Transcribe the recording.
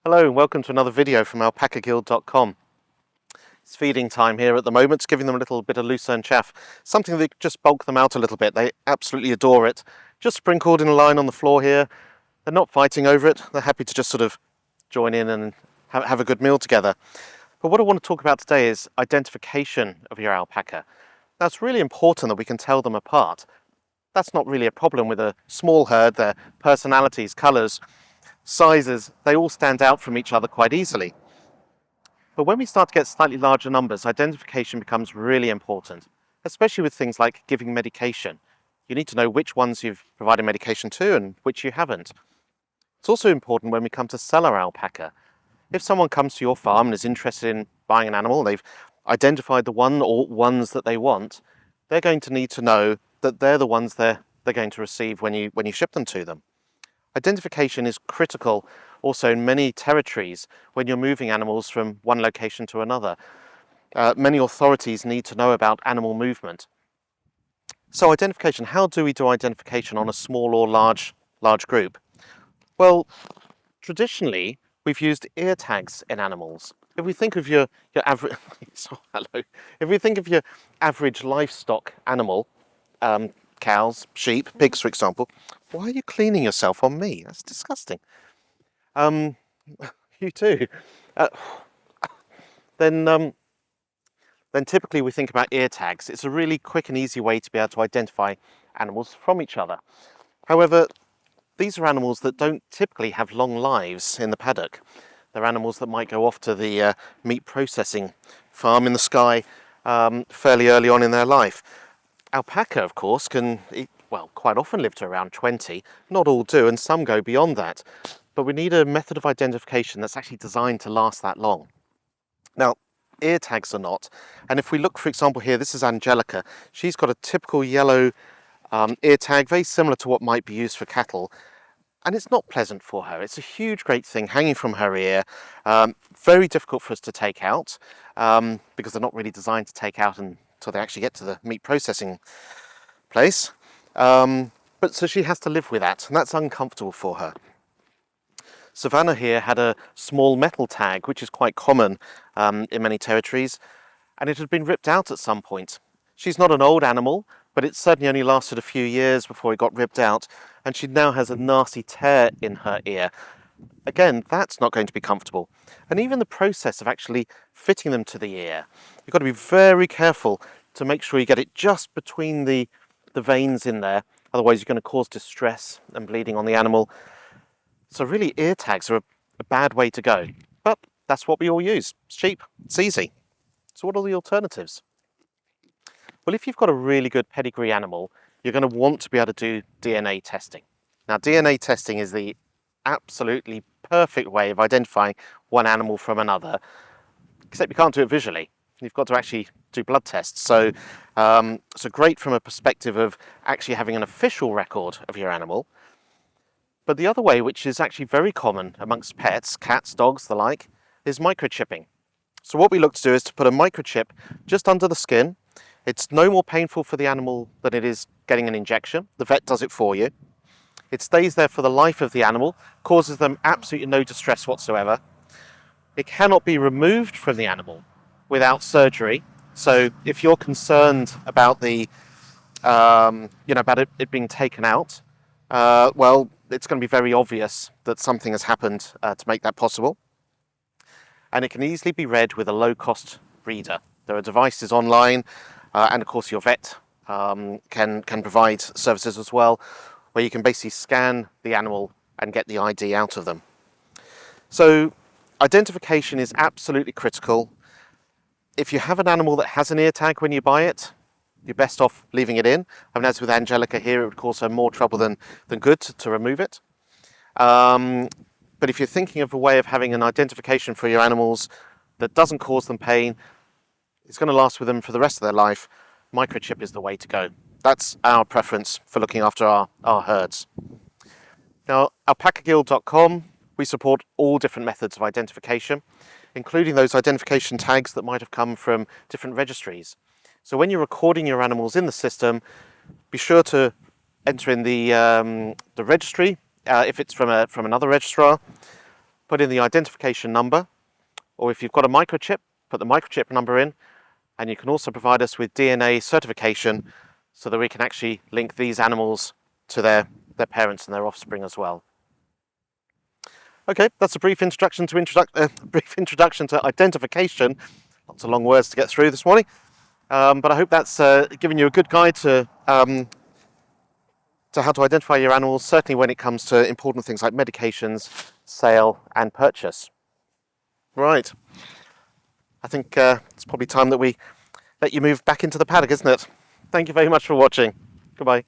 Hello and welcome to another video from alpacaguild.com. It's feeding time here at the moment, giving them a little bit of lucerne chaff, something that just bulk them out a little bit. They absolutely adore it. Just sprinkled in a line on the floor here. They're not fighting over it. They're happy to just sort of join in and have a good meal together. But what I want to talk about today is identification of your alpaca. Now it's really important that we can tell them apart. That's not really a problem with a small herd. Their personalities, colours, sizes, they all stand out from each other quite easily. But when we start to get slightly larger numbers, identification becomes really important, especially with things like giving medication. You need to know which ones you've provided medication to and which you haven't. It's also important when we come to sell our alpaca. If someone comes to your farm and is interested in buying an animal, they've identified the one or ones that they want, they're going to need to know that they're the ones they're going to receive when you ship them to them. Identification is critical also in many territories when you're moving animals from one location to another. Many authorities need to know about animal movement. So identification, how do we do identification on a small or large group? Well, traditionally we've used ear tags in animals. If we think of your average if we think of your average livestock animal, cows, sheep, pigs, for example. Why are you cleaning yourself on me? That's disgusting. You too. Then typically we think about ear tags. It's a really quick and easy way to be able to identify animals from each other. However, these are animals that don't typically have long lives in the paddock. They're animals that might go off to the meat processing farm in the sky fairly early on in their life. Alpaca, of course, can, quite often live to around 20. Not all do, and some go beyond that. But we need a method of identification that's actually designed to last that long. Now, ear tags are not. And if we look, for example, here, this is Angelica. She's got a typical yellow ear tag, very similar to what might be used for cattle. And it's not pleasant for her. It's a huge, great thing hanging from her ear. Very difficult for us to take out because they're not really designed to take out until they actually get to the meat processing place. But so she has to live with that, and that's uncomfortable for her. Savannah here had a small metal tag, which is quite common in many territories, and it had been ripped out at some point. She's not an old animal, but it certainly only lasted a few years before it got ripped out, and she now has a nasty tear in her ear. Again, that's not going to be comfortable. And even the process of actually fitting them to the ear, you've got to be very careful to make sure you get it just between the veins in there. Otherwise, you're going to cause distress and bleeding on the animal. So really, ear tags are a bad way to go. But that's what we all use. It's cheap, it's easy. So what are the alternatives? Well, if you've got a really good pedigree animal, you're going to want to be able to do DNA testing. Now, DNA testing is the absolutely perfect way of identifying one animal from another, except you can't do it visually. You've got to actually do blood tests. So great from a perspective of actually having an official record of your animal. But the other way, which is actually very common amongst pets, cats, dogs, the like, is microchipping. So what we look to do is to put a microchip just under the skin. It's no more painful for the animal than it is getting an injection. The vet does it for you. It stays there for the life of the animal, causes them absolutely no distress whatsoever. It cannot be removed from the animal without surgery. So if you're concerned about about it being taken out, it's going to be very obvious that something has happened to make that possible. And it can easily be read with a low-cost reader. There are devices online, and of course your vet can provide services as well, where you can basically scan the animal and get the ID out of them. So identification is absolutely critical. If you have an animal that has an ear tag when you buy it, you're best off leaving it in. I mean, as with Angelica here, it would cause her more trouble than good to remove it. But if you're thinking of a way of having an identification for your animals that doesn't cause them pain, it's going to last with them for the rest of their life, microchip is the way to go. That's our preference for looking after our herds. Now, alpacaguild.com, we support all different methods of identification, including those identification tags that might have come from different registries. So when you're recording your animals in the system, be sure to enter in the registry if it's from another registrar. put in the identification number, or if you've got a microchip, put the microchip number in, and you can also provide us with DNA certification so that we can actually link these animals to their parents and their offspring as well. Okay, that's a brief introduction to identification. Lots of long words to get through this morning, but I hope that's given you a good guide to how to identify your animals, certainly when it comes to important things like medications, sale and purchase. Right, I think it's probably time that we let you move back into the paddock, isn't it? Thank you very much for watching. Goodbye.